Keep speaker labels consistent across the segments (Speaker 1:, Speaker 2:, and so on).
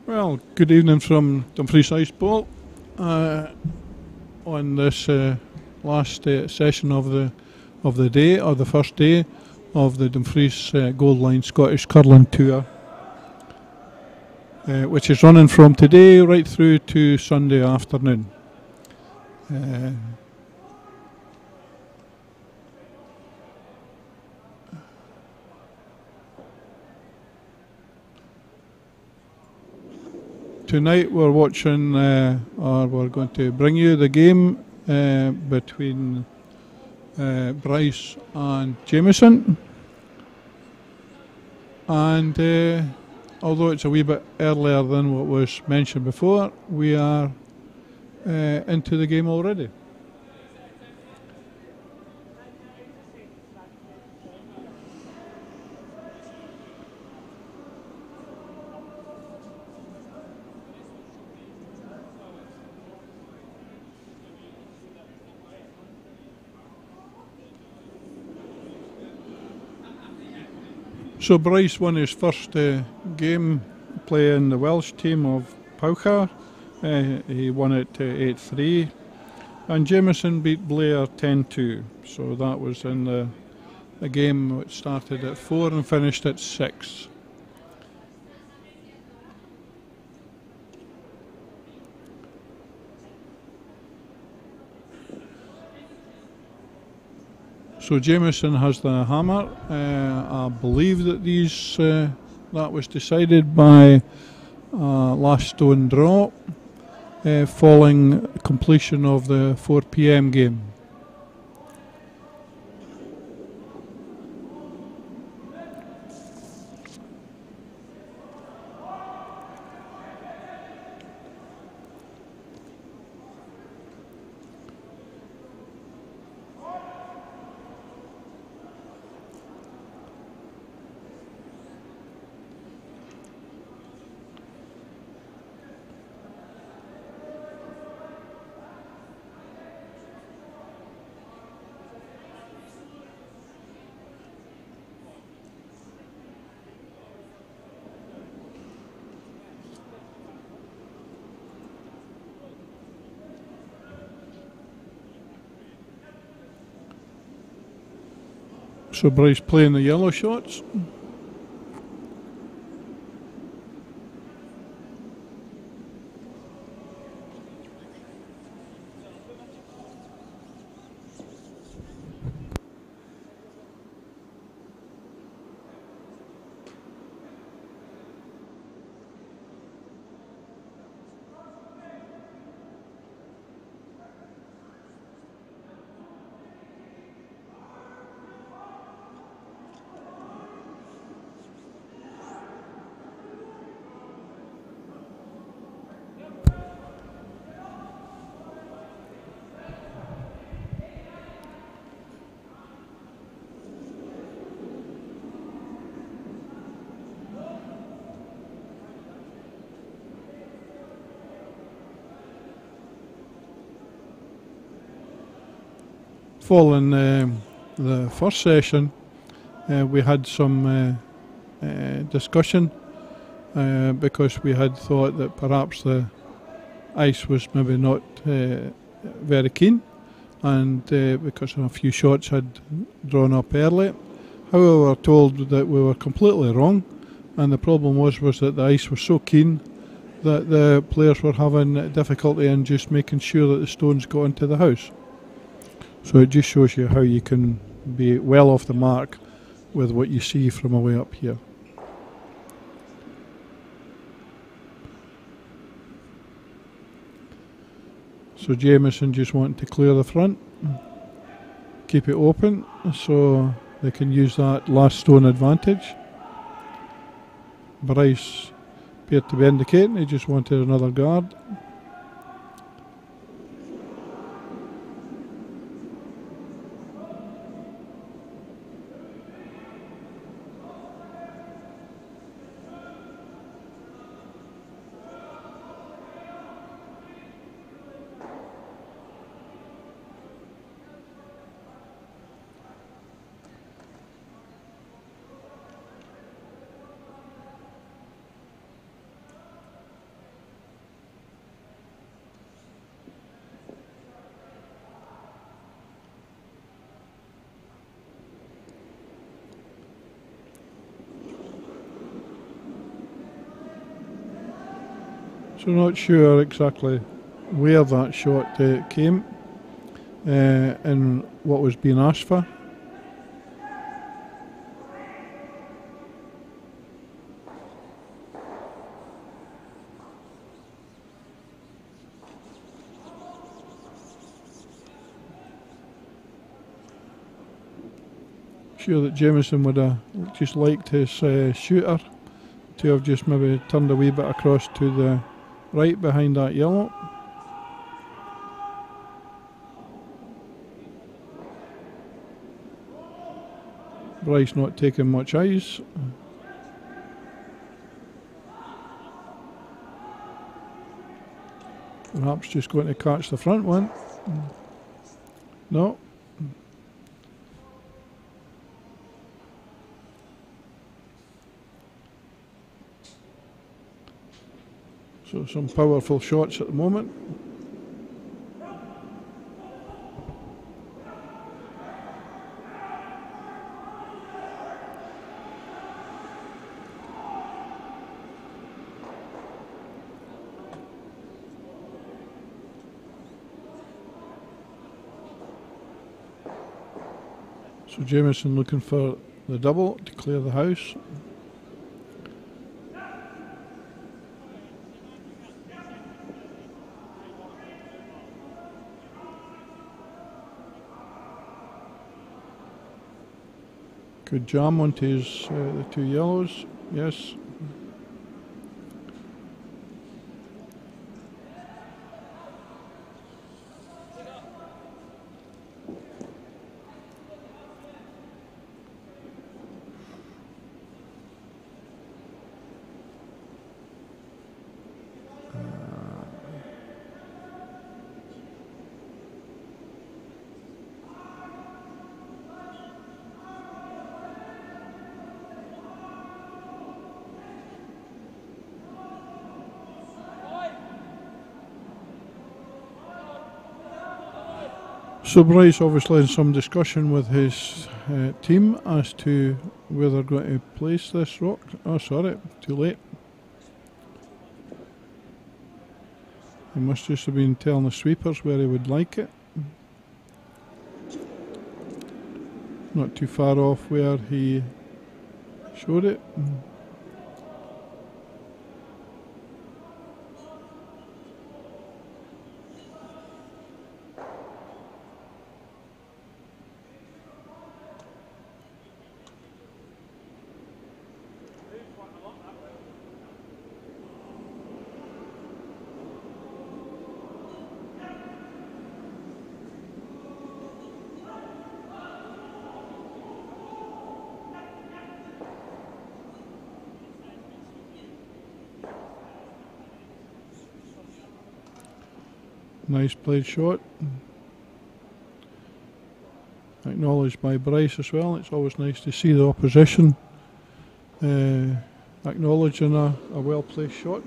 Speaker 1: Well, good evening from Dumfries Ice Bowl on this last session of the day, or the first day of the Dumfries Gold Line Scottish Curling Tour, which is running from today right through to Sunday afternoon. Tonight we're watching, or we're going to bring you the game between Bryce and Jameson. And although it's a wee bit earlier than what was mentioned before, we are into the game already. So Bryce won his first game playing the Welsh team of Powcar. He won it 8-3, and Jameson beat Blair 10-2. So that was in the game which started at 4 and finished at 6. So Jameson has the hammer. I believe that that was decided by last stone draw following completion of the 4 PM game. So Bryce playing the yellow shots. following the first session, we had some discussion because we had thought that perhaps the ice was maybe not very keen, and because a few shots had drawn up early. However, we were told that we were completely wrong, and the problem was that the ice was so keen that the players were having difficulty in just making sure that the stones got into the house. So it just shows you how you can be well off the mark with what you see from away up here. So Jameson just wanted to clear the front, keep it open so they can use that last stone advantage. Bryce appeared to be indicating he just wanted another guard. So not sure exactly where that shot came and what was being asked for. Sure that Jameson would have just liked his shooter to have just maybe turned a wee bit across to the right behind that yellow. Bryce not taking much ice. Perhaps just going to catch the front one. No. So some powerful shots at the moment. So Jameson looking for the double to clear the house. Good jam onto his, the two yellows, yes. So Bryce obviously in some discussion with his team as to where they're going to place this rock. Oh sorry, too late. He must just have been telling the sweepers where he would like it. Not too far off where he showed it. Nice played shot. acknowledged by Bryce as well. It's always nice to see the opposition acknowledging a well-placed shot.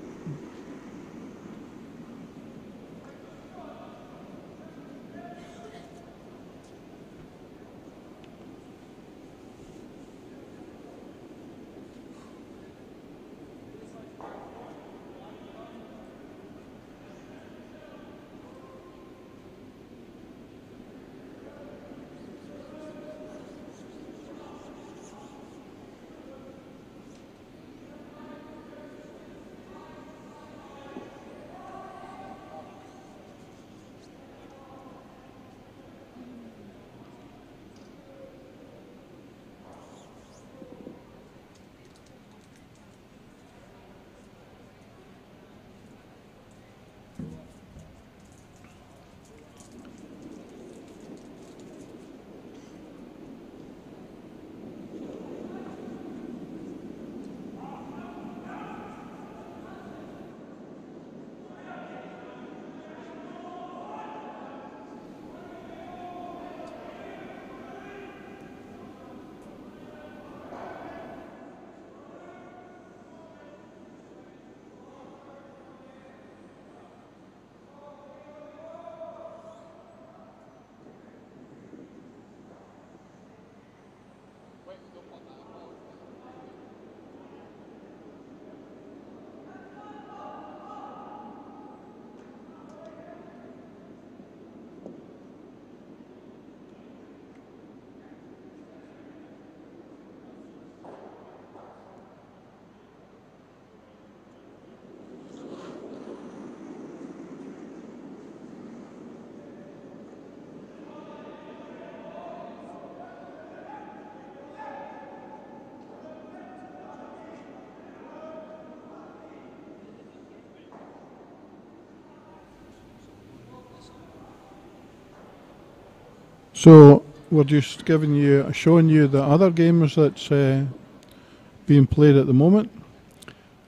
Speaker 1: So we're just showing you the other games that's being played at the moment,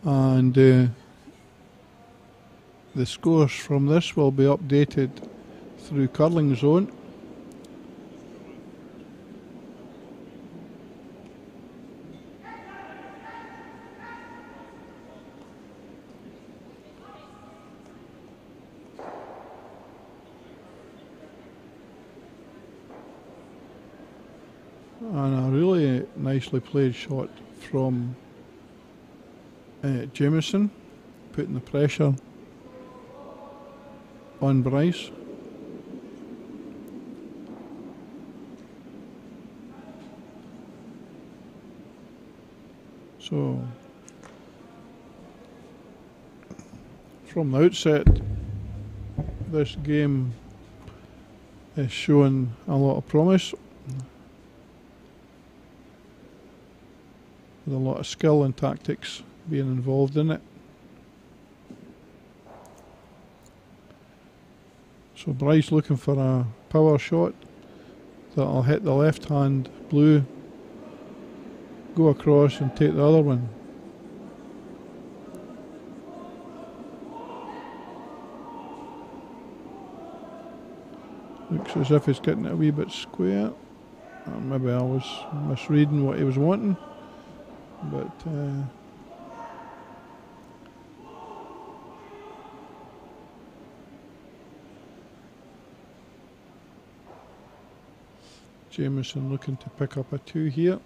Speaker 1: and the scores from this will be updated through Curling Zone. And a really nicely played shot from Jameson, putting the pressure on Bryce. So from the outset, this game is showing a lot of promise, with a lot of skill and tactics being involved in it. So Bryce looking for a power shot that'll hit the left hand blue, go across and take the other one. Looks as if he's getting it a wee bit square. Maybe I was misreading what he was wanting, but Jameson looking to pick up a 2 here.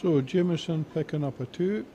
Speaker 1: So Jameson picking up a 2.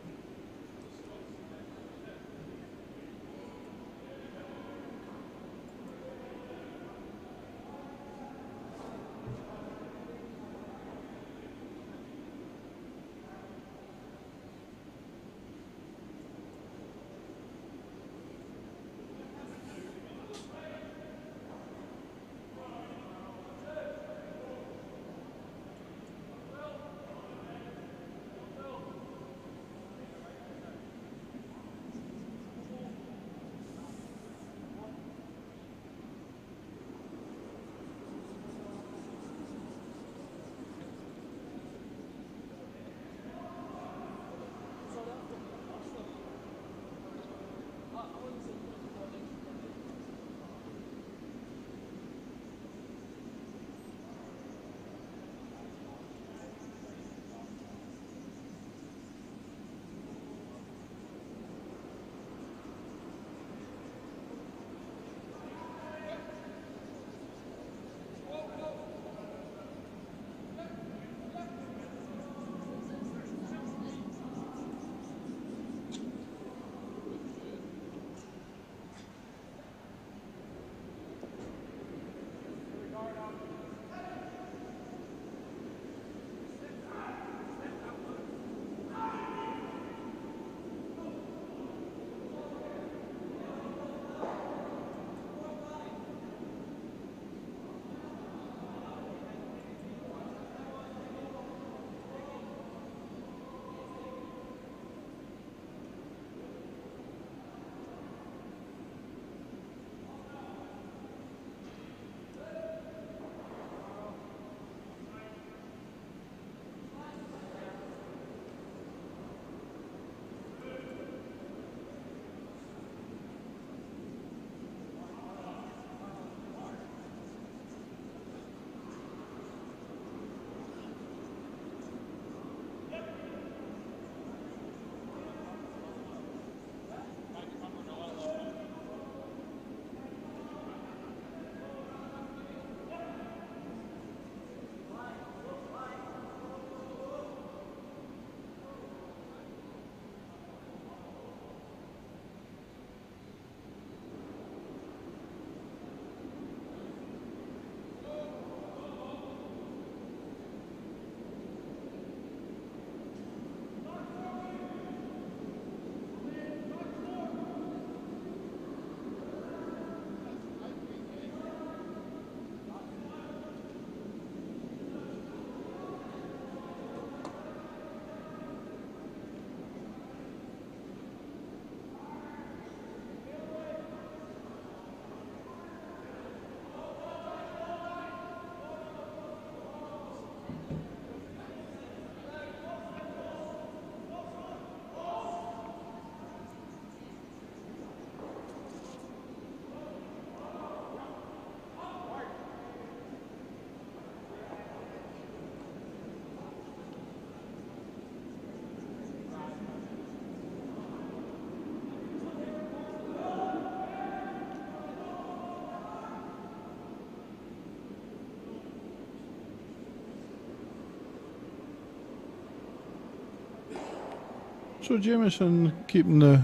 Speaker 1: So Jameson keeping the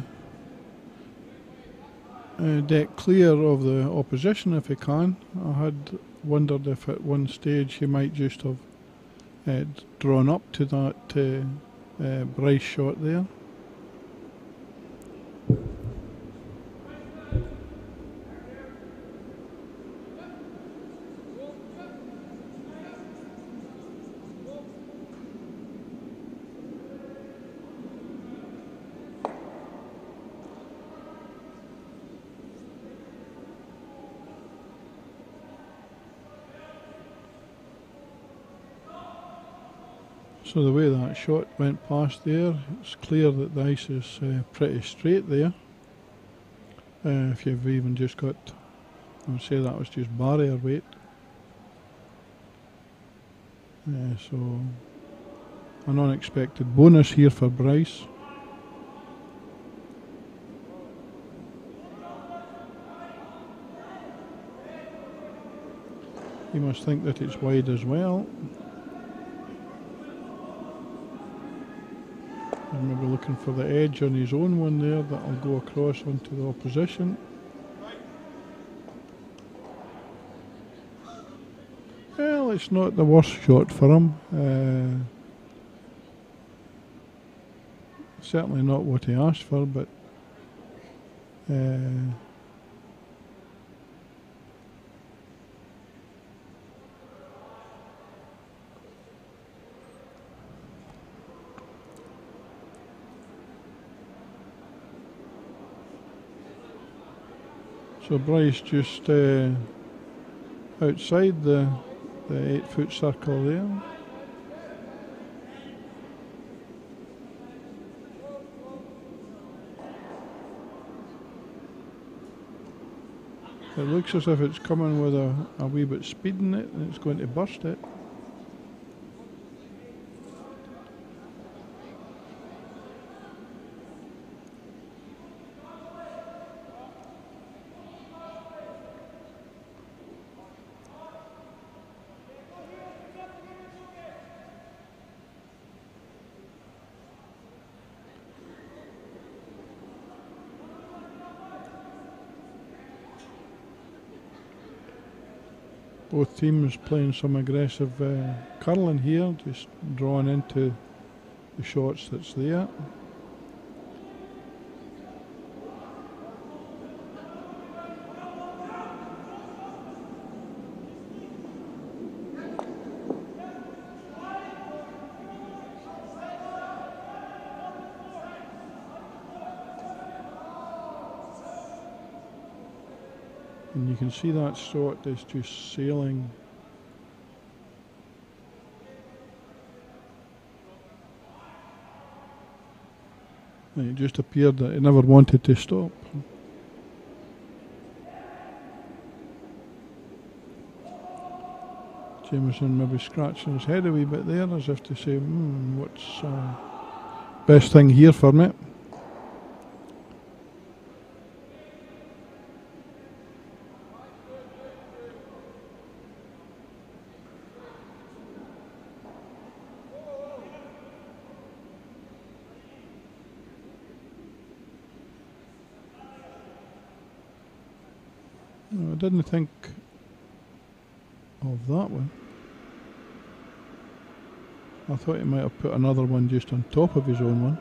Speaker 1: deck clear of the opposition if he can. I had wondered if at one stage he might just have drawn up to that Bryce shot there. So the way that shot went past there, it's clear that the ice is pretty straight there. If you've even just got, I would say that was just barrier weight. So an unexpected bonus here for Bryce. He must think that it's wide as well. He's maybe looking for the edge on his own one there that'll go across onto the opposition. Well, it's not the worst shot for him. Certainly not what he asked for, but so Bryce just outside the 8-foot circle there. It looks as if it's coming with a wee bit speed in it and it's going to burst it. Both teams playing some aggressive curling here, just drawing into the shots that's there. And you can see that shot is just sailing. And it just appeared that it never wanted to stop. Jameson maybe scratching his head a wee bit there as if to say, what's best thing here for me? I didn't think of that one. I thought he might have put another one just on top of his own one.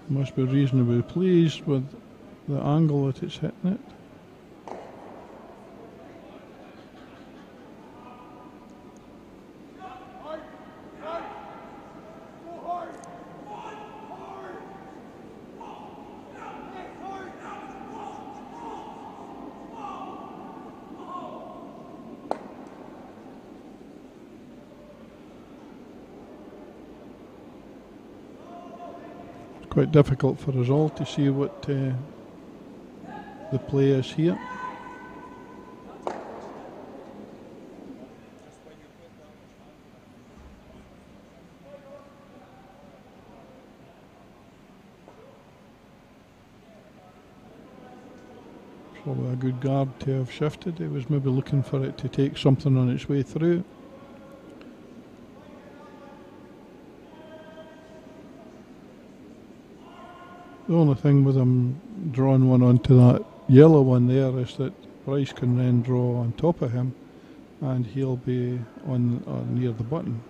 Speaker 1: Must be reasonably pleased with the angle that it's hitting it. Quite difficult for us all to see what the play is here. probably a good guard to have shifted. He was maybe looking for it to take something on its way through. The only thing with him drawing one onto that yellow one there is that Bryce can then draw on top of him and he'll be on near the button.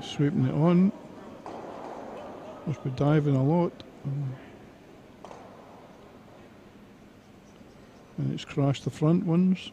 Speaker 1: Sweeping it on. Must be diving a lot. And it's crashed the front ones.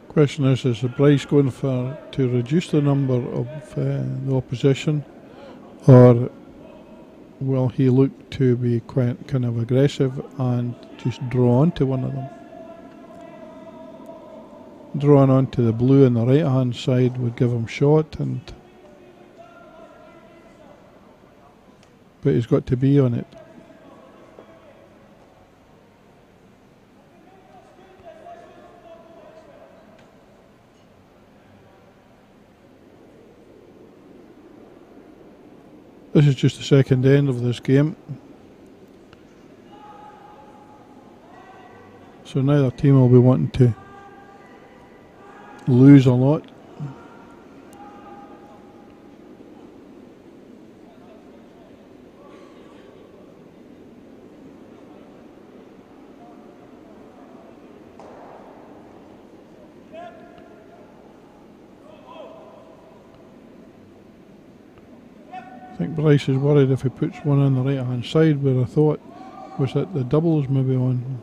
Speaker 1: Question is the Bryce going to reduce the number of the opposition, or will he look to be quite kind of aggressive and just draw onto one of them? Drawing onto the blue on the right hand side would give him shot, but he's got to be on it. This is just the second end of this game. So neither team will be wanting to lose a lot. I think Bryce is worried if he puts one on the right hand side, where I thought was that the doubles maybe on.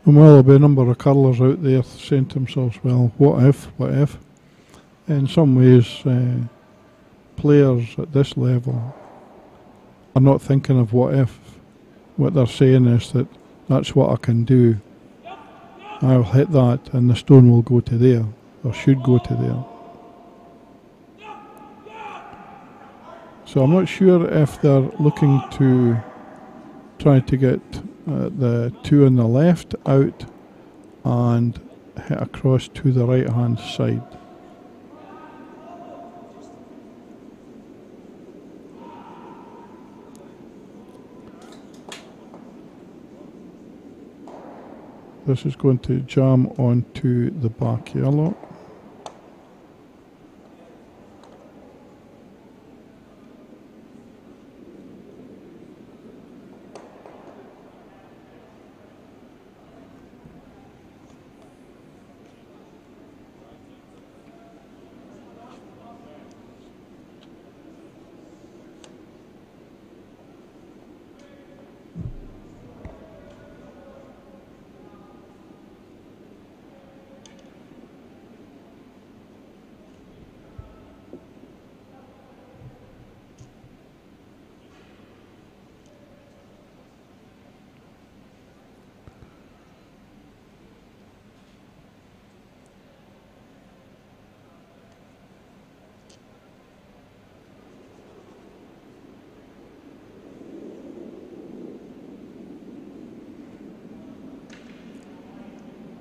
Speaker 1: And well, there'll be a number of curlers out there saying to themselves, well, what if? In some ways, players at this level are not thinking of what if. What they're saying is that that's what I can do. I'll hit that and the stone will go to there, or should go to there. So I'm not sure if they're looking to try to get the two on the left out and hit across to the right hand side. This is going to jam onto the back yellow.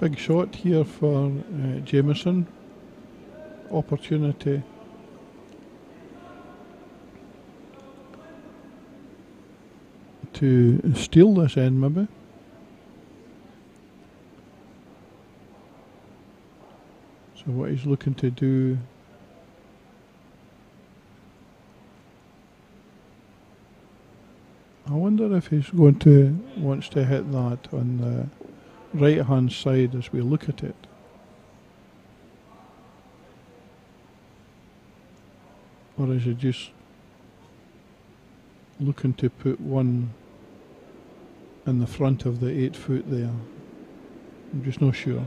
Speaker 1: Big shot here for Jameson. Opportunity to steal this end, maybe. So what he's looking to do, I wonder if he's wants to hit that on the right hand side as we look at it. Or is he just looking to put one in the front of the 8 foot there? I'm just not sure.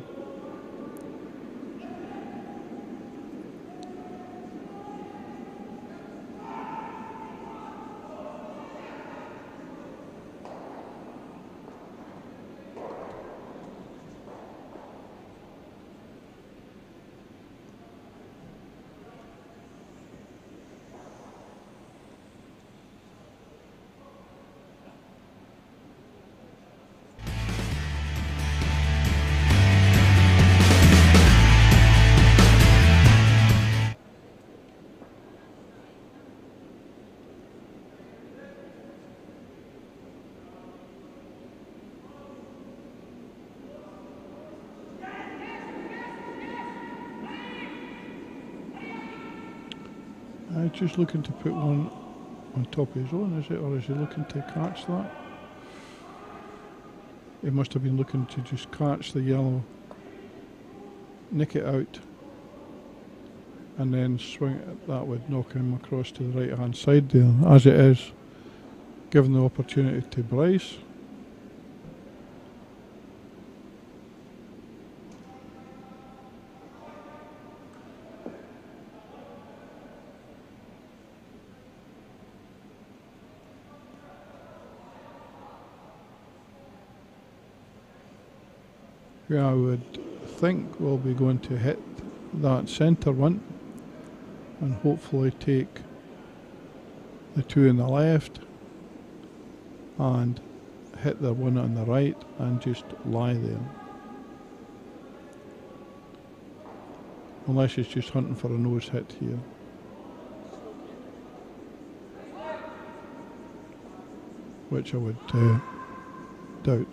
Speaker 1: Just looking to put one on top of his own, is it? Or is he looking to catch that? He must have been looking to just catch the yellow, nick it out, and then swing it. That would knock him across to the right hand side there. As it is, given the opportunity to Bryce. Who I would think will be going to hit that centre one and hopefully take the 2 on the left and hit the 1 on the right and just lie there. Unless he's just hunting for a nose hit here. Which I would doubt.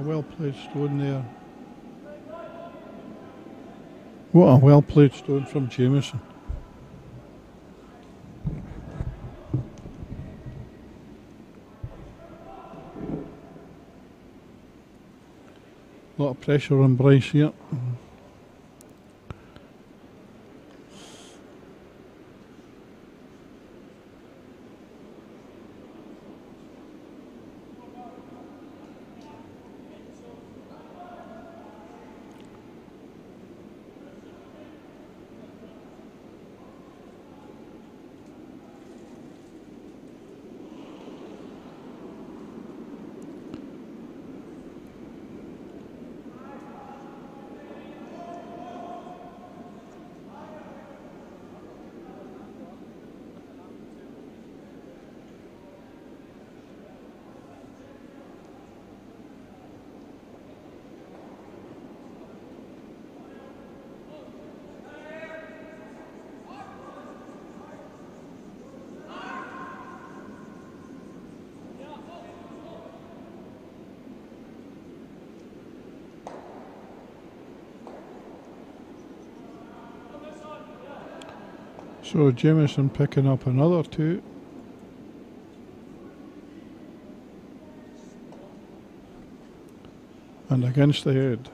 Speaker 1: Well played stone there. What a well played stone from Jameson. A lot of pressure on Bryce here. So Jameson picking up another 2. And against the head.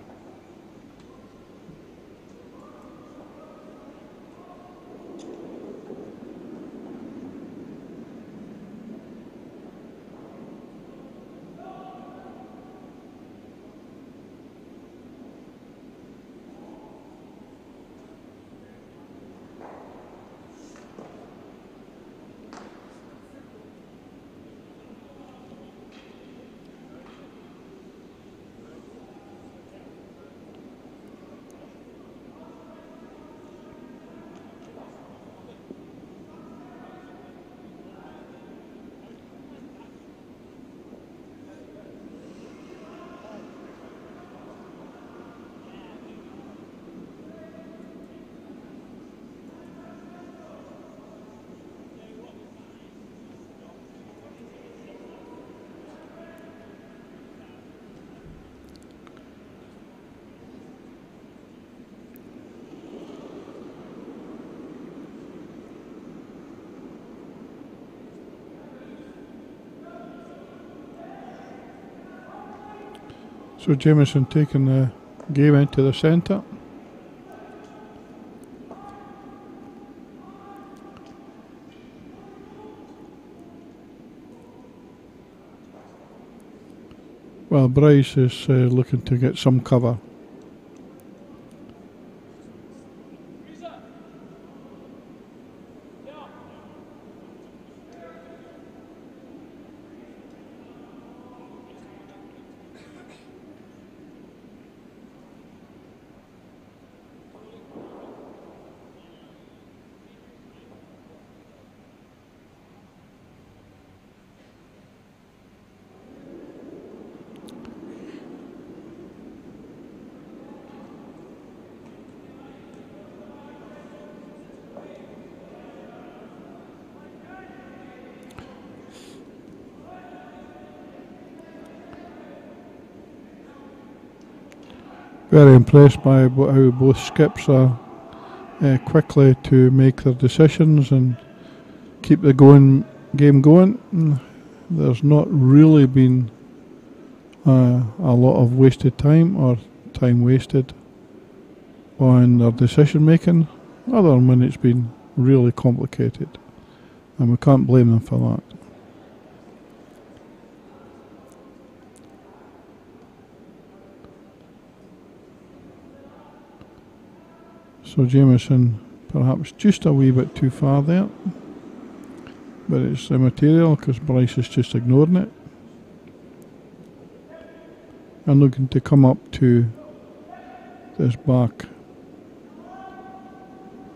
Speaker 1: So Jameson taking the game into the centre. Well, Bryce is looking to get some cover. Very impressed by how both skips are quickly to make their decisions and keep the game going. There's not really been a lot of wasted time or time wasted on their decision making, other than when it's been really complicated, and we can't blame them for that. So Jameson perhaps just a wee bit too far there, but it's immaterial because Bryce is just ignoring it and looking to come up to this back.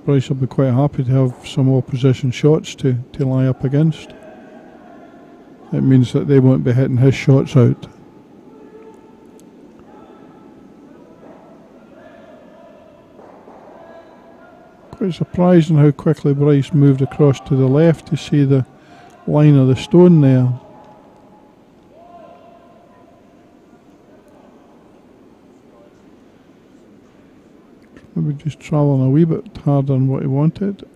Speaker 1: Bryce will be quite happy to have some opposition shots to lie up against. It means that they won't be hitting his shots out. Quite surprising how quickly Bryce moved across to the left to see the line of the stone there. Maybe just travelling a wee bit harder than what he wanted.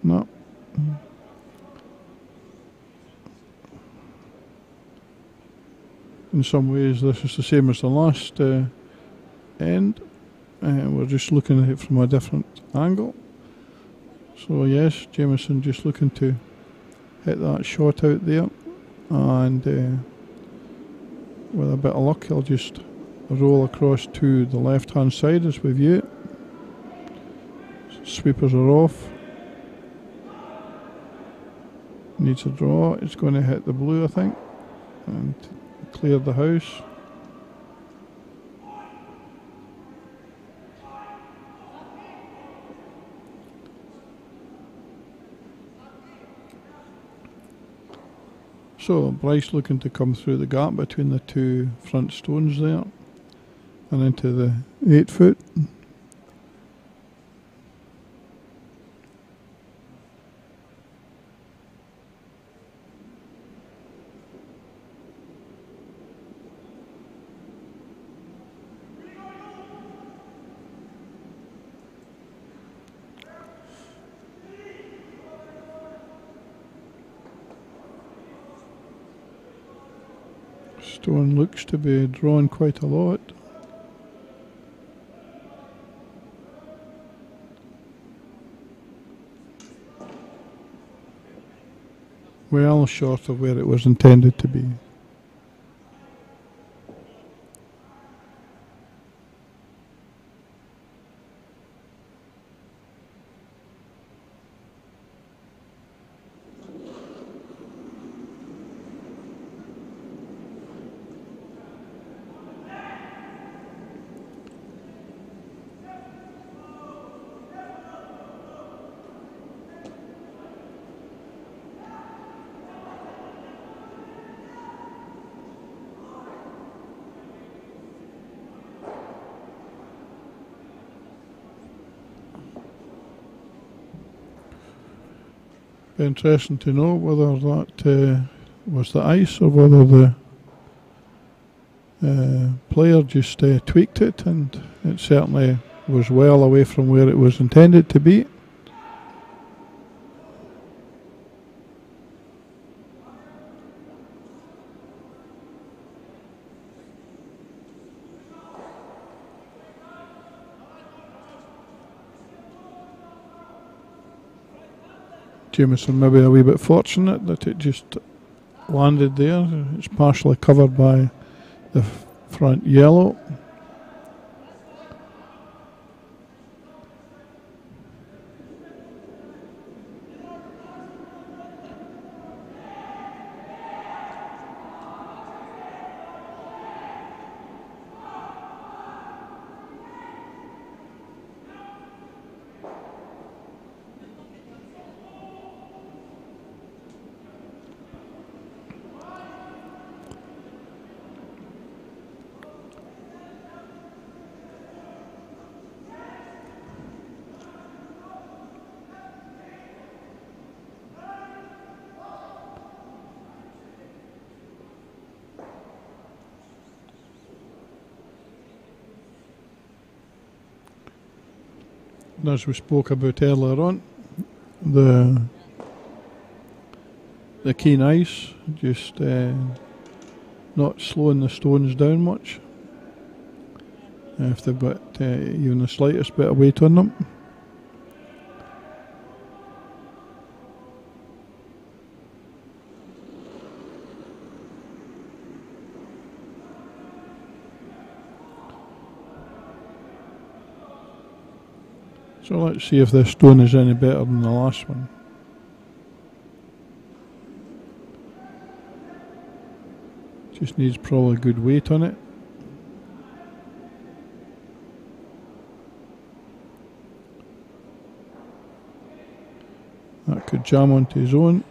Speaker 1: No. In some ways this is the same as the last end. We're just looking at it from a different angle. So yes, Jameson just looking to hit that shot out there, and with a bit of luck he'll just roll across to the left hand side as we view it. Sweepers are off. Needs a draw. It's going to hit the blue, I think, and clear the house. So Bryce looking to come through the gap between the two front stones there and into the 8 foot. Stone looks to be drawn quite a lot. Well short of where it was intended to be. Be interesting to know whether that was the ice or whether the player just tweaked it, and it certainly was well away from where it was intended to be. Jameson maybe a wee bit fortunate that it just landed there. It's partially covered by the front yellow. And as we spoke about earlier on, the keen ice just not slowing the stones down much if they've got even the slightest bit of weight on them. So let's see if this stone is any better than the last one. Just needs probably good weight on it. That could jam onto his own.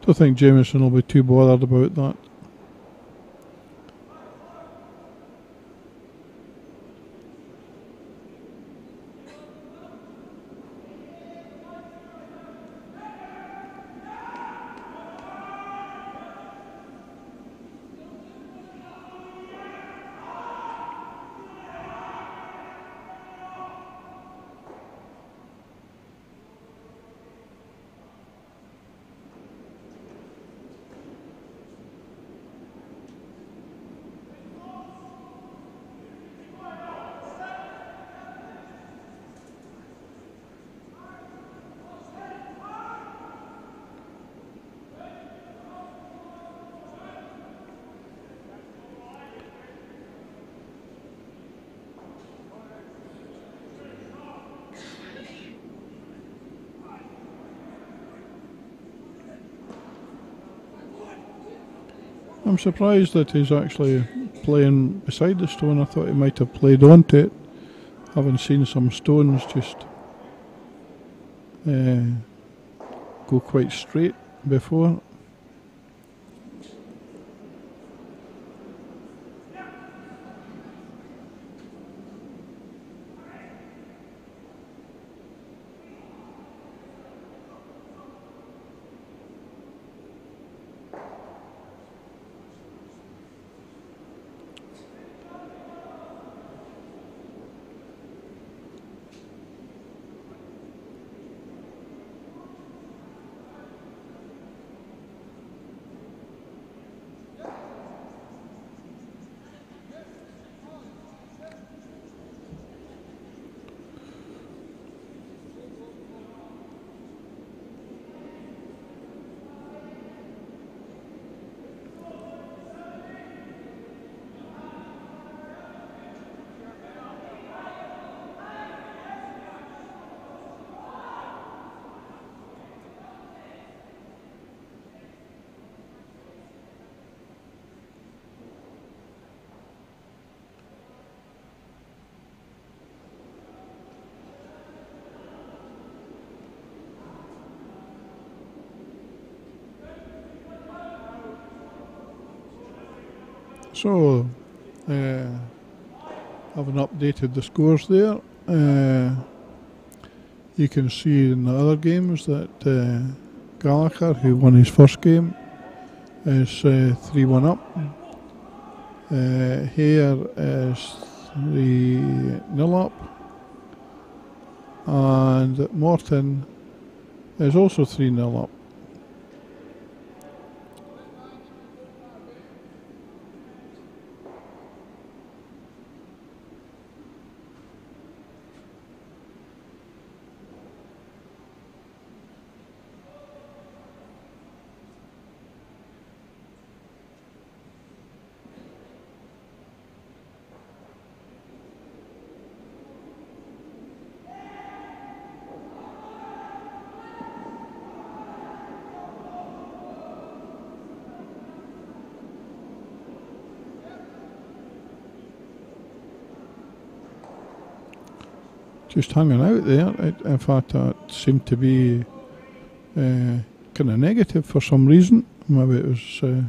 Speaker 1: Don't think Jameson will be too bothered about that. I'm surprised that he's actually playing beside the stone. I thought he might have played onto it. Having seen some stones just go quite straight before. So, having updated the scores there, you can see in the other games that Gallagher, who won his first game, is 3-1 up. Here is 3-0 up. And Morton is also 3-0 up. Just hanging out there. In fact, that seemed to be kind of negative for some reason. Maybe it was the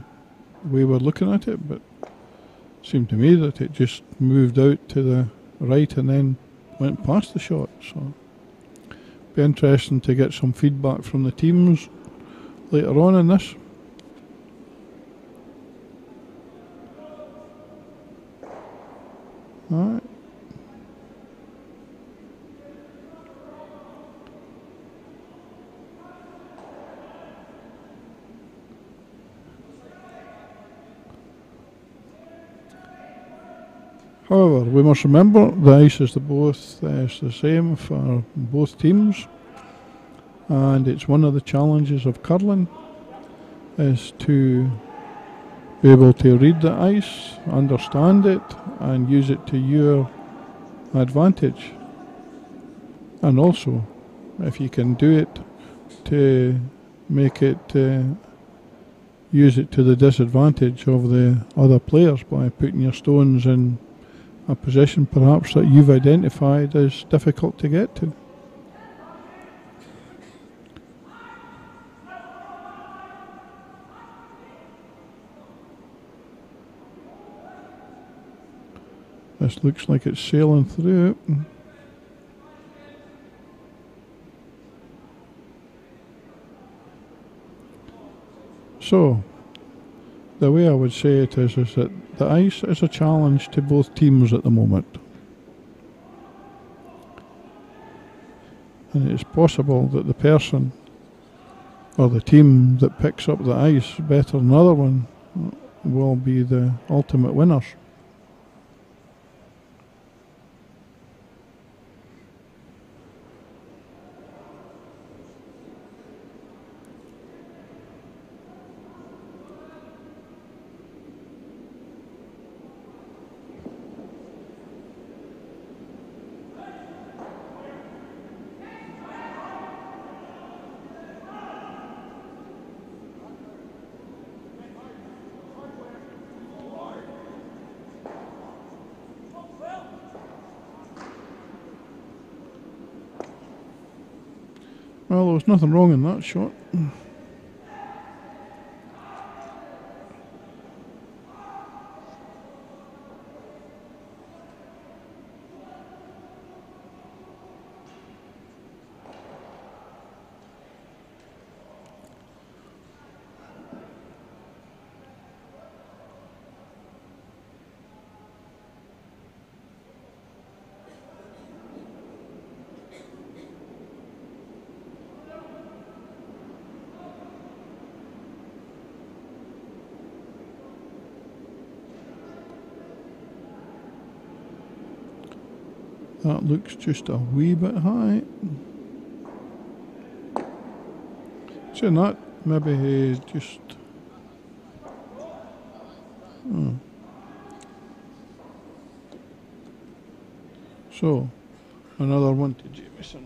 Speaker 1: way we're looking at it, but it seemed to me that it just moved out to the right and then went past the shot. So, be interesting to get some feedback from the teams later on in this. Alright. However, we must remember the ice is the same for both teams, and it's one of the challenges of curling is to be able to read the ice, understand it, and use it to your advantage. And also, if you can do it to make it use it to the disadvantage of the other players by putting your stones in a position perhaps that you've identified as difficult to get to. This looks like it's sailing through it. So, the way I would say it is that the ice is a challenge to both teams at the moment. And it's possible that the person or the team that picks up the ice better than the other one will be the ultimate winners. Well, there was nothing wrong in that shot. That looks just a wee bit high. Saying that, maybe he just... So, another one to Jameson.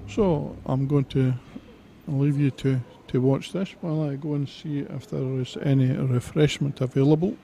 Speaker 1: So I'm going to leave you to to watch this while I go and see if there is any refreshment available.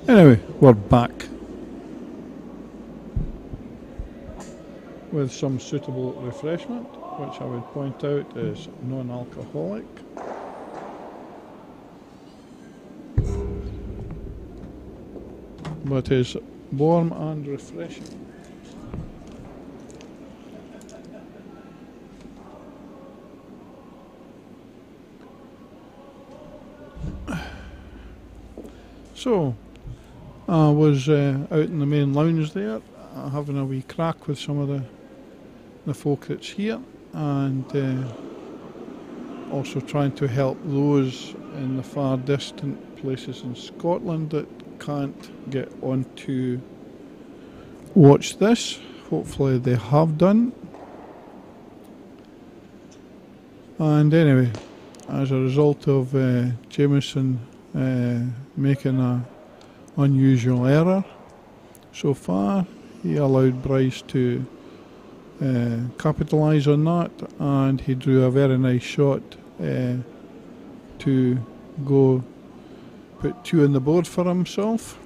Speaker 1: Anyway, we're back with some suitable refreshment, which I would point out is non-alcoholic. But is warm and refreshing. So, I was out in the main lounge there, having a wee crack with some of the folk that's here, and also trying to help those in the far distant places in Scotland that can't get on to watch this. Hopefully they have done. And anyway, as a result of Jameson making an unusual error so far, he allowed Bryce to capitalise on that, and he drew a very nice shot to go put 2 on the board for himself.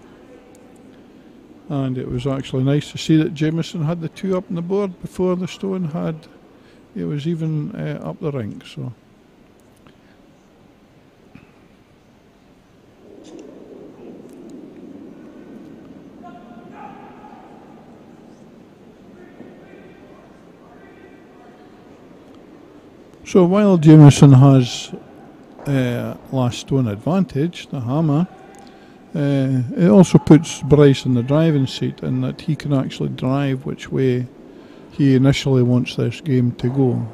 Speaker 1: And it was actually nice to see that Jameson had the 2 up on the board before the stone had, it was even up the rink. So while Jameson has last stone advantage, the hammer, it also puts Bryce in the driving seat, in that he can actually drive which way he initially wants this game to go.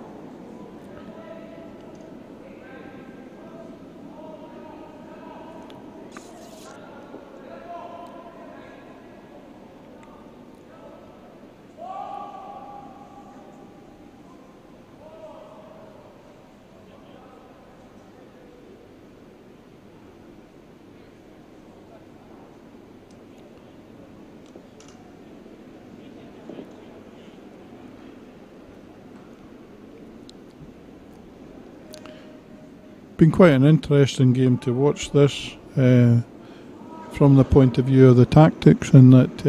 Speaker 1: Been quite an interesting game to watch this from the point of view of the tactics, and that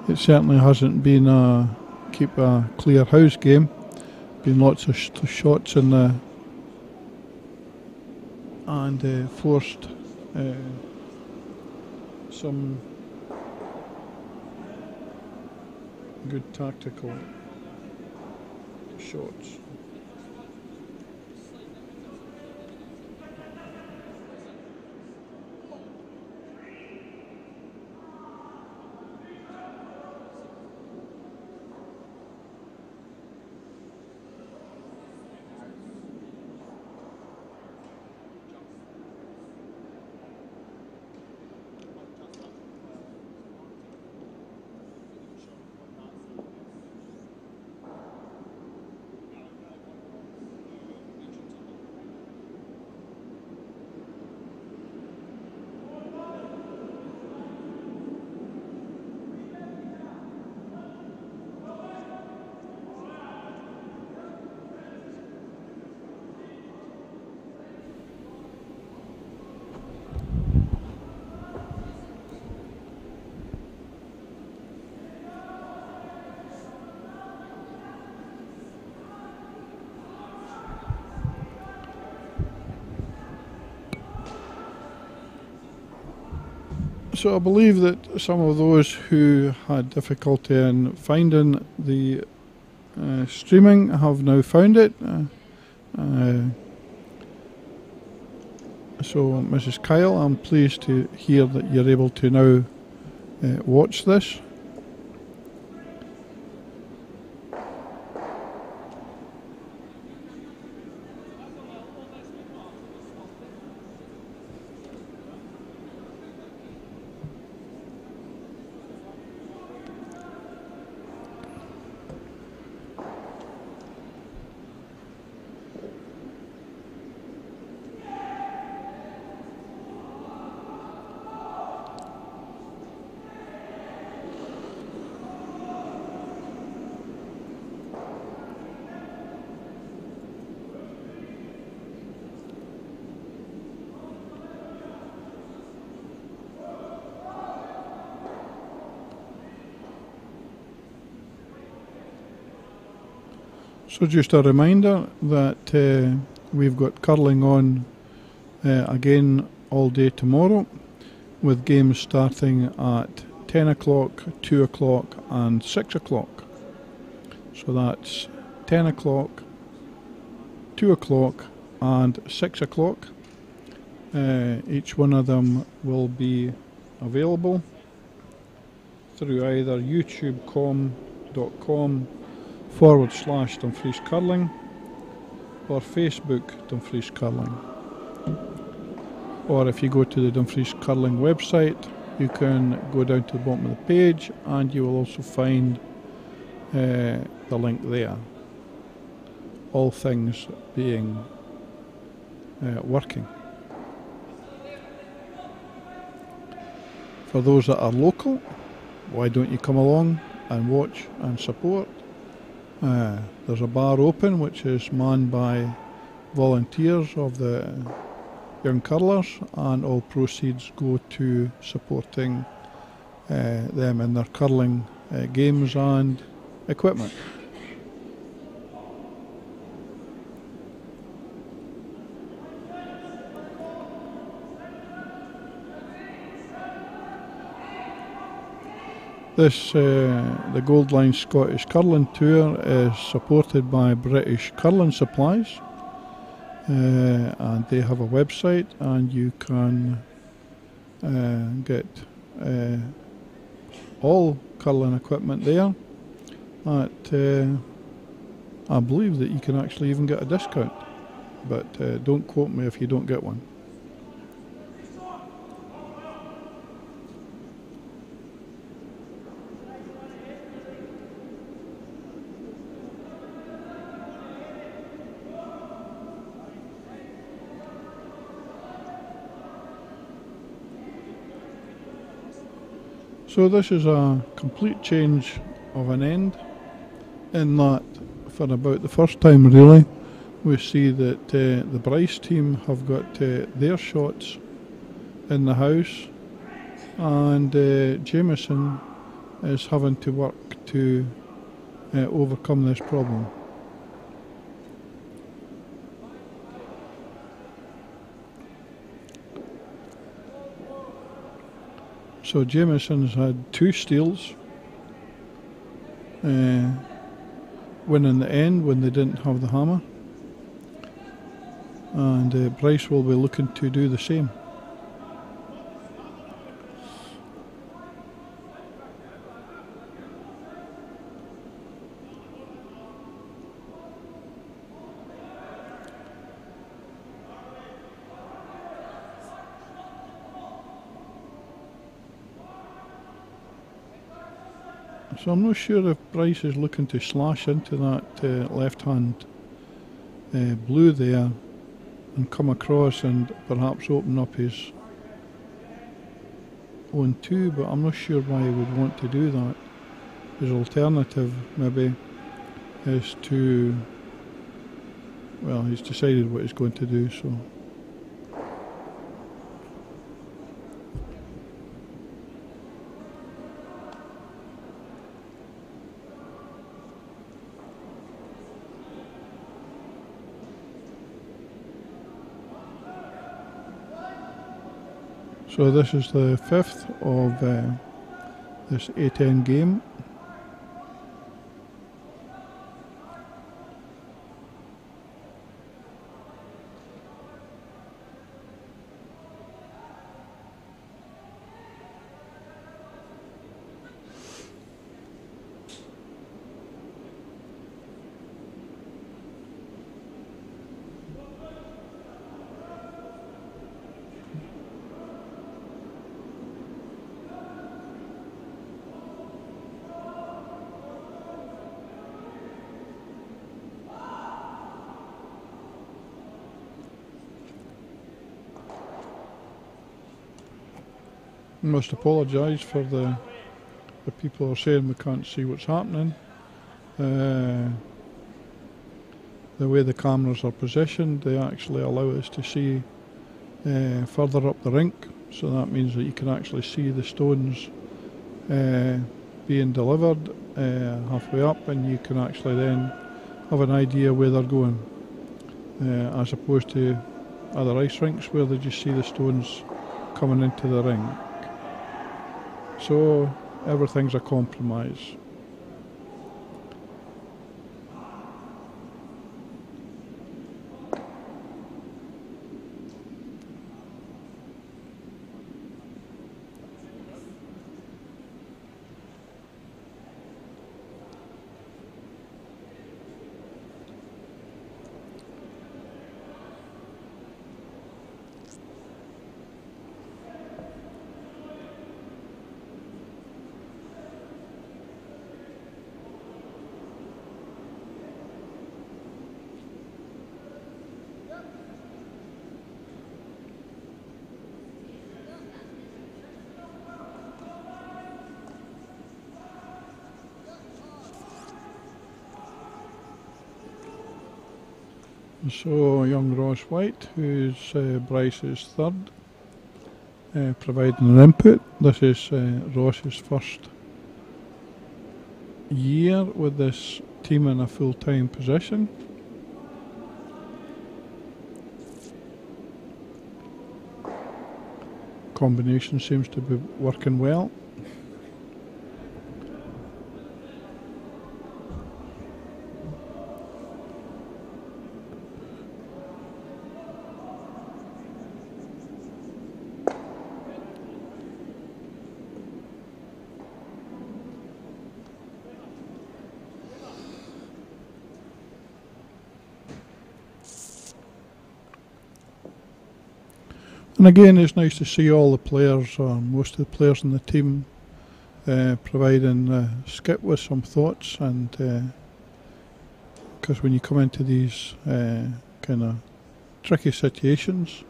Speaker 1: it certainly hasn't been a keep a clear house game. Been lots of shots in the and forced some good tactical shots. So I believe that some of those who had difficulty in finding the streaming have now found it. So Mrs. Kyle, I'm pleased to hear that you're able to now watch this. So just a reminder that we've got curling on again all day tomorrow, with games starting at 10 o'clock, 2 o'clock and 6 o'clock. So that's 10 o'clock, 2 o'clock and 6 o'clock. Each one of them will be available through either youtube.com/Dumfries Curling or Facebook Dumfries Curling. Or if you go to the Dumfries Curling website, you can go down to the bottom of the page and you will also find the link there. All things being working. For those that are local, why don't you come along and watch and support? There's a bar open which is manned by volunteers of the young curlers, and all proceeds go to supporting them in their curling games and equipment. The Gold Line Scottish Curling Tour is supported by British Curling Supplies, and they have a website, and you can get all curling equipment there. I believe that you can actually even get a discount, but don't quote me if you don't get one. So this is a complete change of an end, in that for about the first time really we see that the Bryce team have got their shots in the house, and Jameson is having to work to overcome this problem. So Jameson's had 2 steals, winning the end when they didn't have the hammer, and Bryce will be looking to do the same. So I'm not sure if Bryce is looking to slash into that left hand blue there and come across and perhaps open up his own 2, but I'm not sure why he would want to do that. His alternative maybe is to, well, he's decided what he's going to do, so. So this is the 5th of this 8-end game. I must apologise for the people who are saying we can't see what's happening. The way the cameras are positioned, they actually allow us to see further up the rink, so that means that you can actually see the stones being delivered halfway up, and you can actually then have an idea where they're going, as opposed to other ice rinks where they just see the stones coming into the ring. So everything's a compromise. So young Ross White, who's Bryce's third, providing an input. This is Ross's first year with this team in a full-time position. Combination seems to be working well. And again, it's nice to see all the players, or most of the players in the team, providing Skip with some thoughts, and because when you come into these kind of tricky situations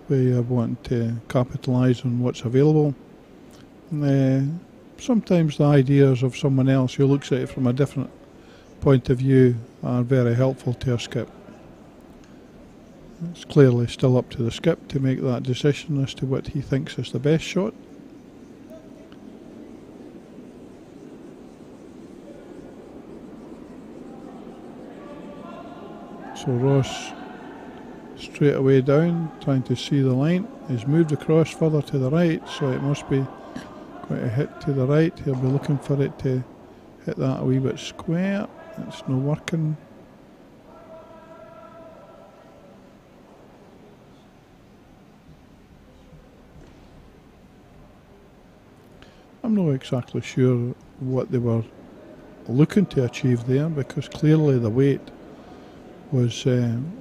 Speaker 1: where you want to capitalise on what's available, sometimes the ideas of someone else who looks at it from a different point of view are very helpful to a Skip. It's clearly still up to the Skip to make that decision as to what he thinks is the best shot. So Ross straight away down, trying to see the line. He's moved across further to the right, so it must be quite a hit to the right. He'll be looking for it to hit that a wee bit square. It's not working. I'm not exactly sure what they were looking to achieve there, because clearly the weight was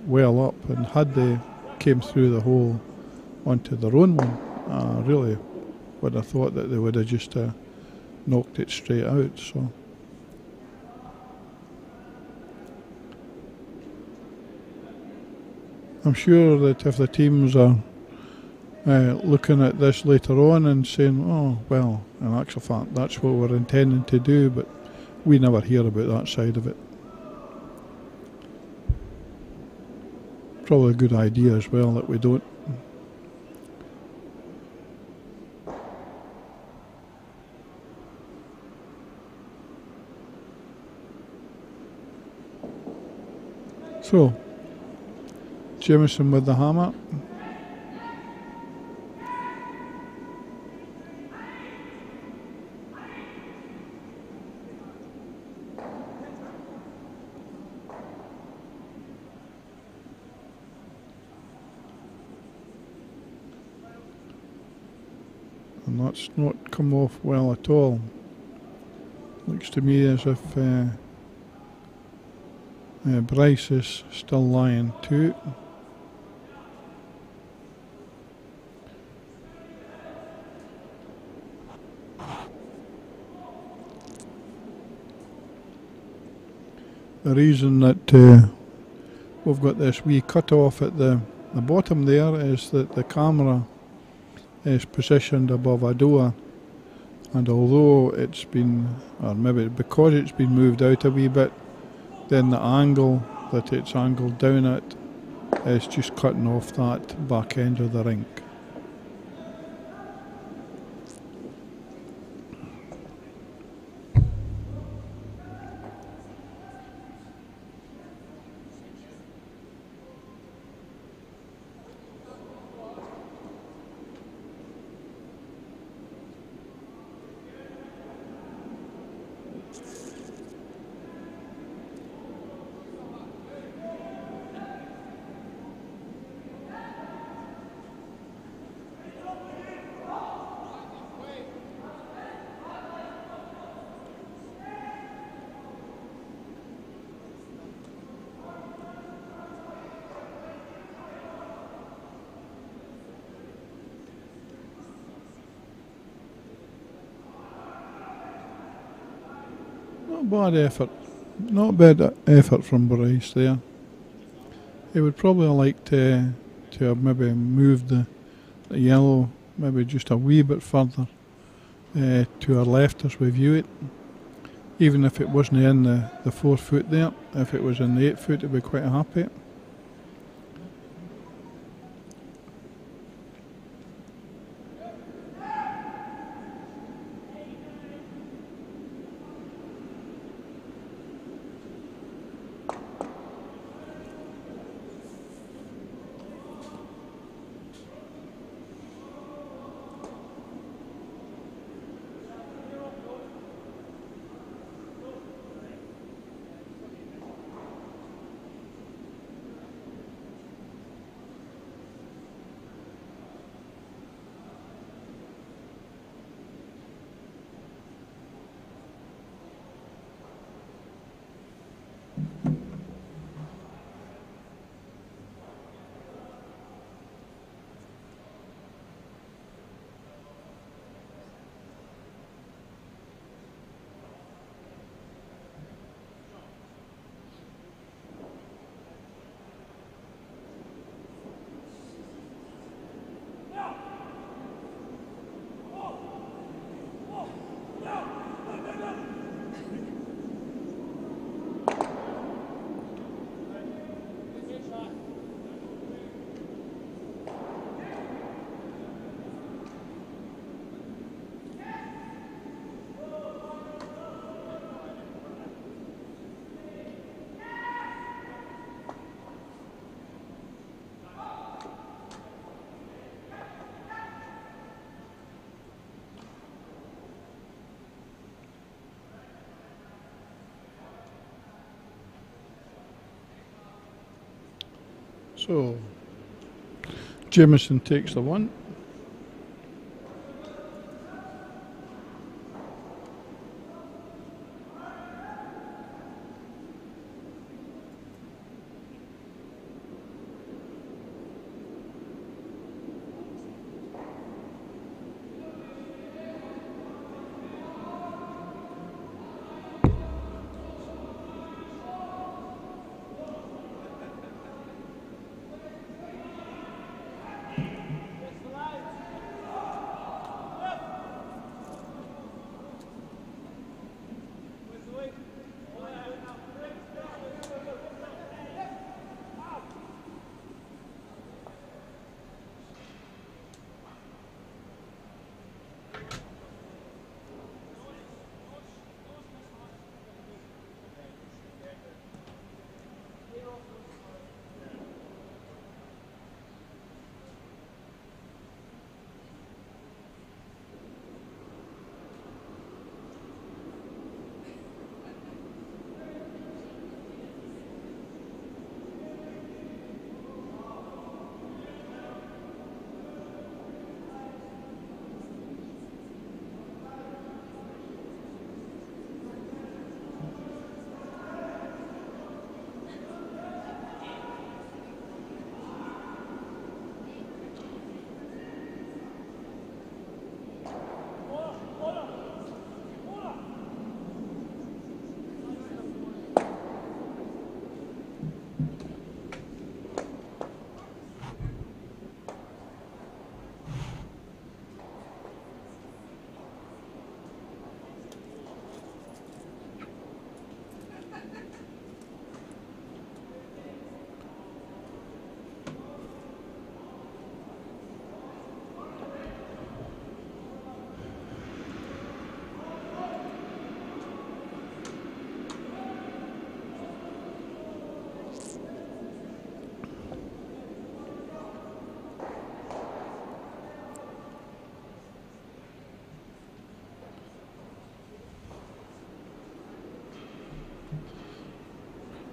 Speaker 1: well up, and had they came through the hole onto their own one, I really would have thought that they would have just knocked it straight out. So I'm sure that if the teams are looking at this later on and saying, oh, well, in actual fact, that's what we're intending to do, but we never hear about that side of it. Probably a good idea as well that we don't. So, Jameson with the hammer. And that's not come off well at all. Looks to me as if Bryce is still lying too. The reason that we've got this wee cut off at the bottom there is that the camera is positioned above a door, and although it's been, or maybe because it's been moved out a wee bit, then the angle that it's angled down at is just cutting off that back end of the rink. Not bad effort. Not bad effort from Bryce there. He would probably like to have maybe moved the yellow maybe just a wee bit further to our left as we view it. Even if it wasn't in the 4 foot there, if it was in the 8 foot, he'd be quite happy. So, Jameson takes the 1.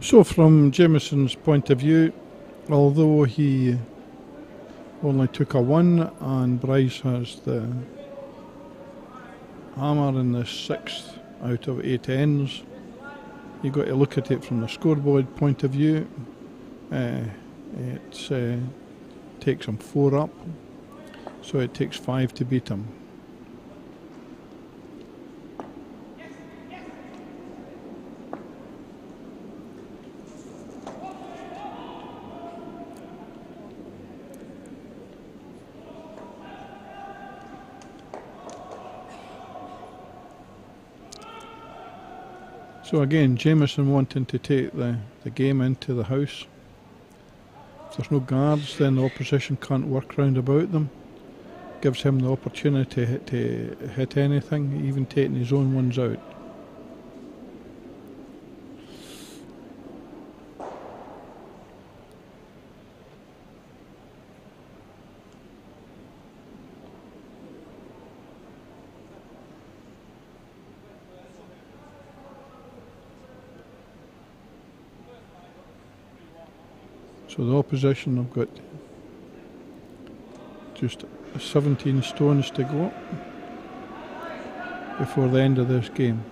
Speaker 1: So from Jameson's point of view, although he only took a 1 and Bryce has the hammer in the 6th out of 8 ends, you've got to look at it from the scoreboard point of view. It takes him 4 up, so it takes 5 to beat him. So again, Jameson wanting to take the game into the house. If there's no guards, then the opposition can't work round about them. Gives him the opportunity to hit anything, even taking his own ones out. So the opposition have got just 17 stones to go before the end of this game.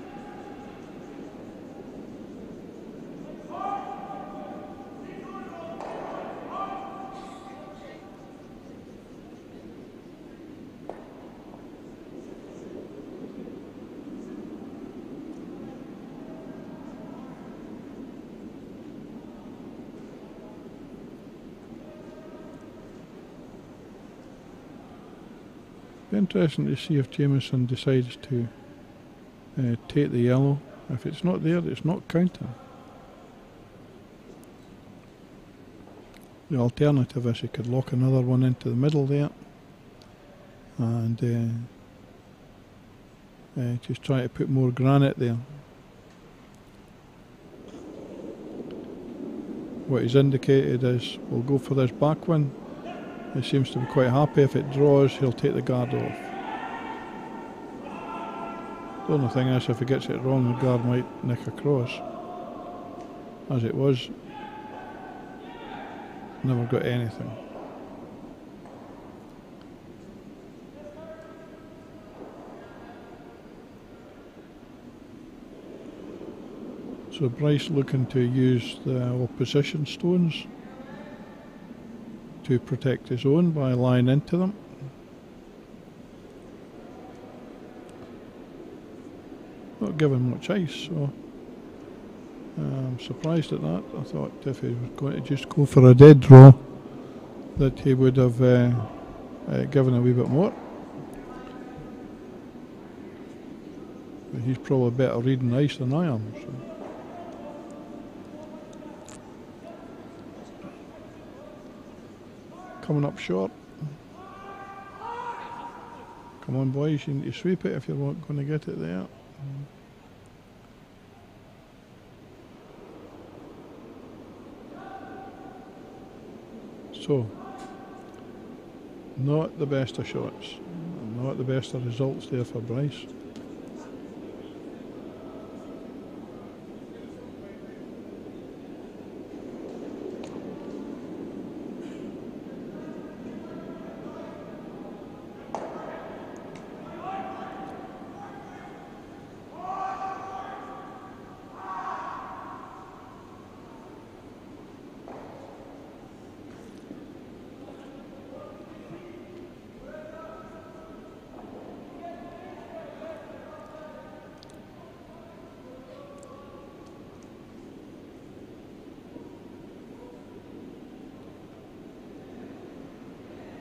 Speaker 1: Be interesting to see if Jameson decides to take the yellow. If it's not there, it's not counting. The alternative is he could lock another one into the middle there and just try to put more granite there. What he's indicated is we'll go for this back one. He seems to be quite happy. If it draws, he'll take the guard off. The only thing is, if he gets it wrong, the guard might nick across. As it was, never got anything. So Bryce looking to use the opposition stones to protect his own by lying into them. Not giving much ice, so I'm surprised at that. I thought if he was going to just go for a dead draw that he would have given a wee bit more. But he's probably better reading ice than I am. So. Coming up short. Come on boys, you need to sweep it if you're not going to get it there. So, not the best of shots, not the best of results there for Bryce.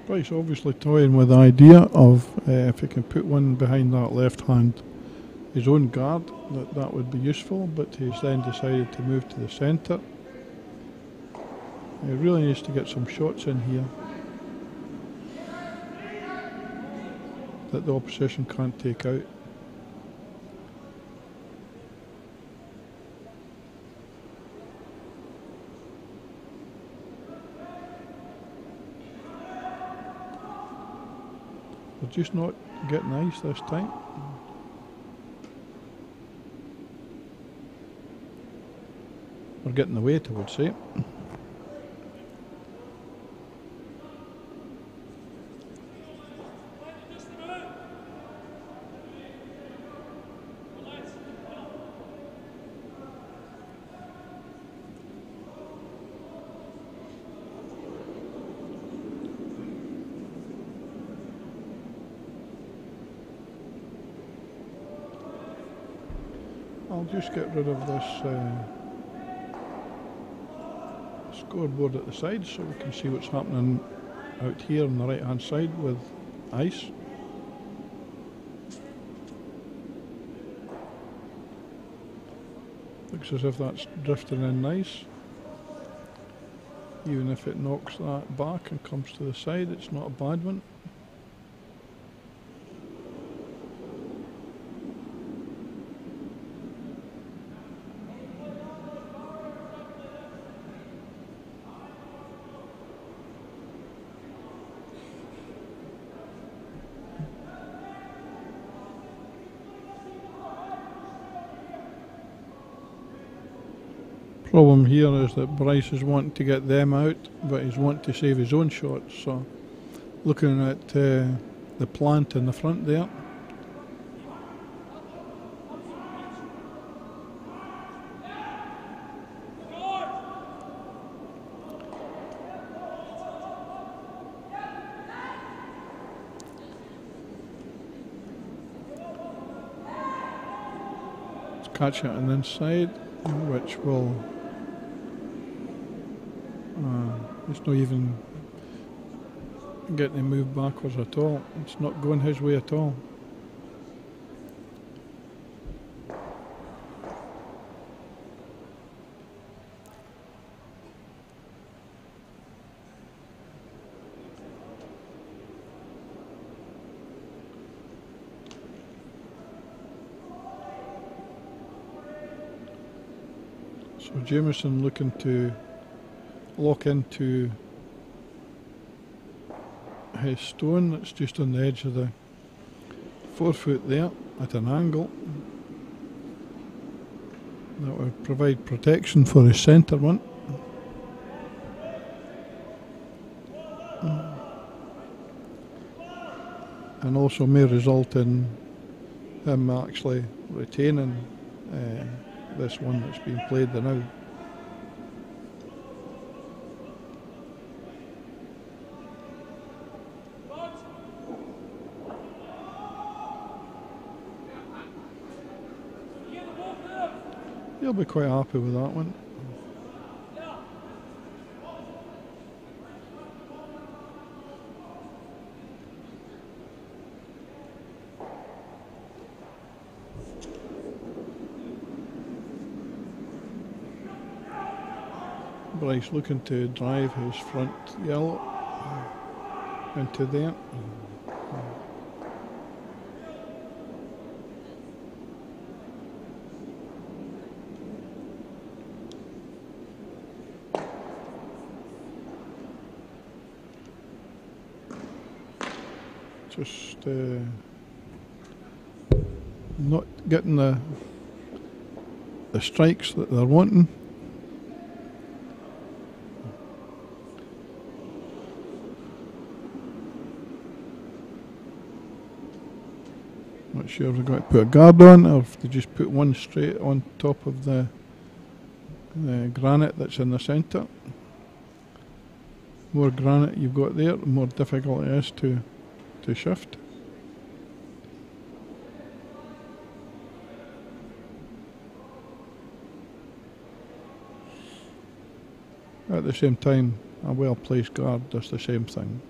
Speaker 1: Bryce obviously toying with the idea of if he can put one behind that left hand, his own guard, that would be useful, but he's then decided to move to the centre. He really needs to get some shots in here that the opposition can't take out. They're just not getting ice this time. Or getting the weight, I would say. I'll just get rid of this scoreboard at the side so we can see what's happening out here on the right hand side with ice. Looks as if that's drifting in nice. Even if it knocks that back and comes to the side, it's not a bad one. Problem here is that Bryce is wanting to get them out, but he's wanting to save his own shots. So, looking at the plant in the front there. Let's catch it on the inside, which will. It's not even getting to move backwards at all. It's not going his way at all. So Jameson looking to lock into his stone that's just on the edge of the 4 foot there at an angle. That will provide protection for his centre one. And also may result in him actually retaining this one that's been played now. He'll be quite happy with that one. Bryce looking to drive his front yellow into there. Just not getting the strikes that they're wanting. Not sure if they're going to put a guard on or if they just put one straight on top of the granite that's in the centre. More granite you've got there, the more difficult it is to shift. At the same time, a well placed guard does the same thing.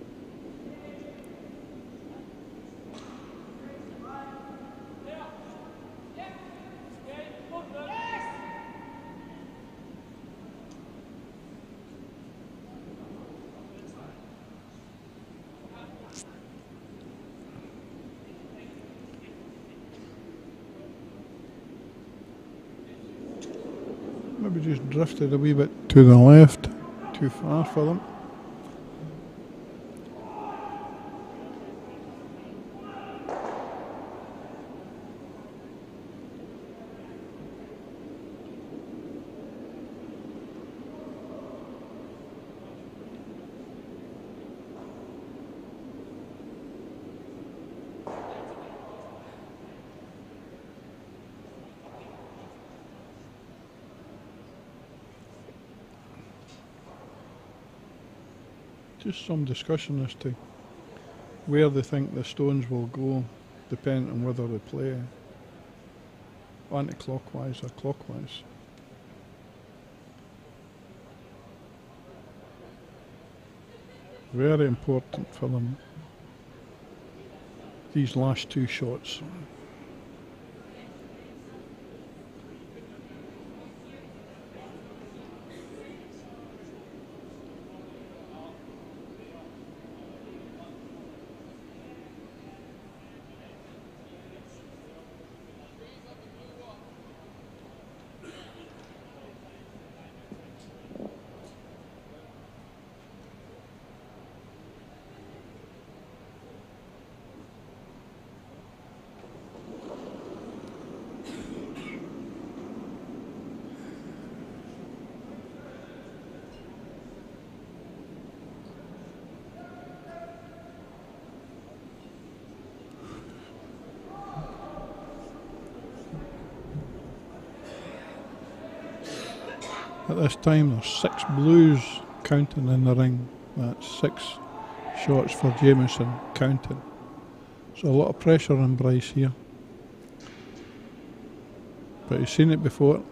Speaker 1: Maybe just drifted a wee bit to the left, too far for them. Just some discussion as to where they think the stones will go, depending on whether they play anti-clockwise or clockwise. Very important for them, these last two shots. At this time there's 6 blues counting in the ring. That's 6 shots for Jameson counting. So a lot of pressure on Bryce here. But he's seen it before.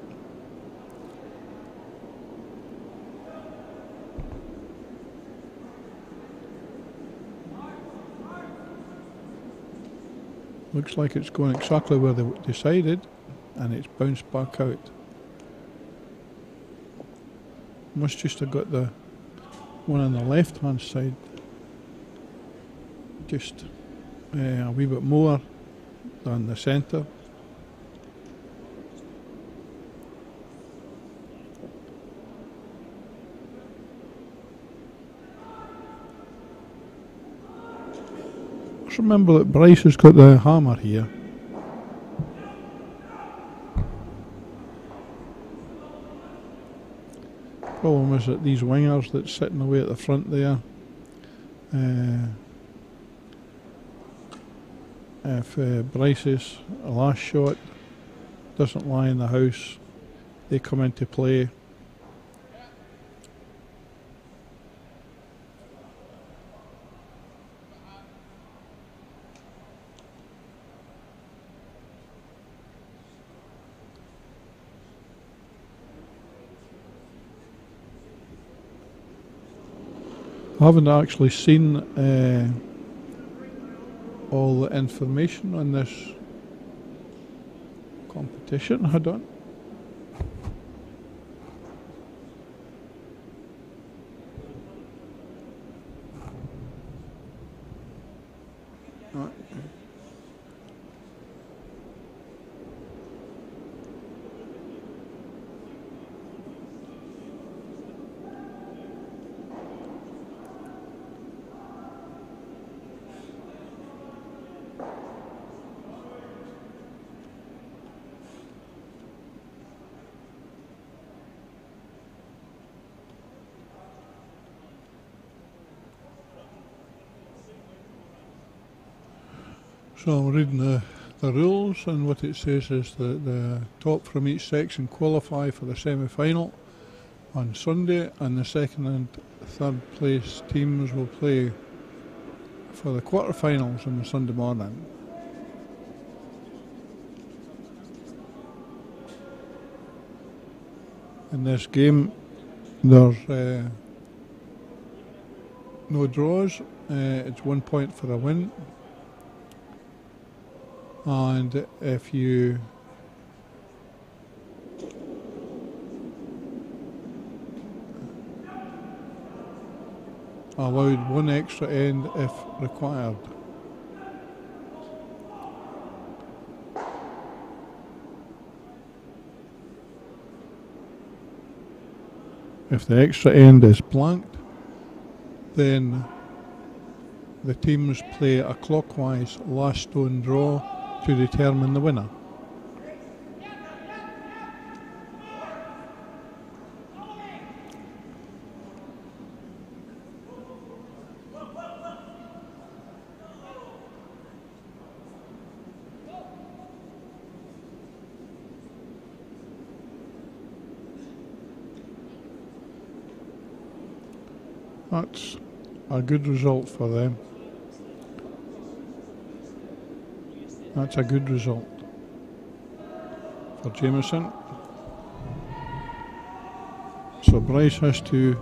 Speaker 1: Looks like it's going exactly where they decided, and it's bounced back out. Must just have got the one on the left hand side just a wee bit more than the centre. Just remember that Bryce has got the hammer here. Problem is that these wingers that's sitting away at the front there, if Bryce's last shot doesn't lie in the house, they come into play. I haven't actually seen all the information on this competition. Hold on. So I'm reading the rules, and what it says is that the top from each section qualify for the semi-final on Sunday, and the second and third place teams will play for the quarterfinals on the Sunday morning. In this game there's no draws, it's 1 point for a win. And if you allowed one extra end if required. If the extra end is blanked, then the teams play a clockwise last stone draw to determine the winner. That's a good result for them. That's a good result for Jameson. So Bryce has to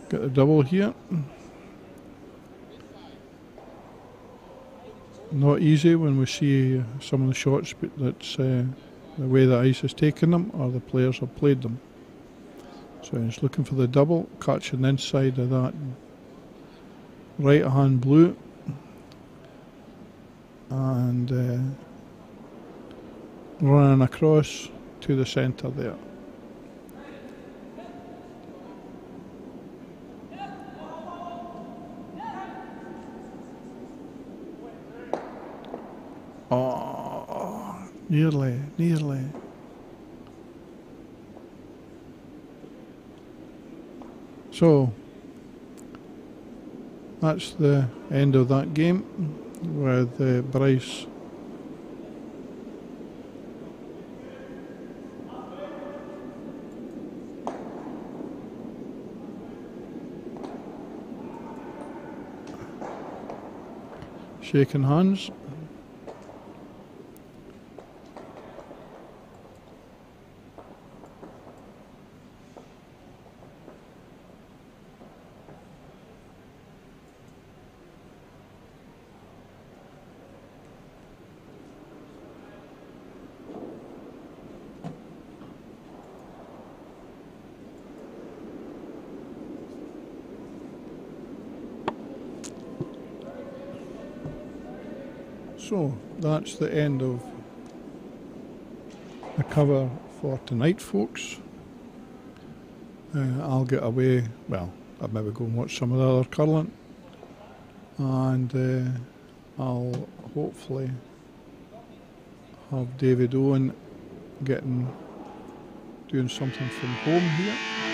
Speaker 1: get the double here. Not easy when we see some of the shots, but that's the way the ice has taken them, or the players have played them. So he's looking for the double, catching the inside of that right hand blue, and running across to the centre there. Oh, nearly. So that's the end of that game, with Bryce shaking hands. So that's the end of the cover for tonight, folks. I'll get away, well, I'll maybe go and watch some of the other curling, and I'll hopefully have David Owen doing something from home here.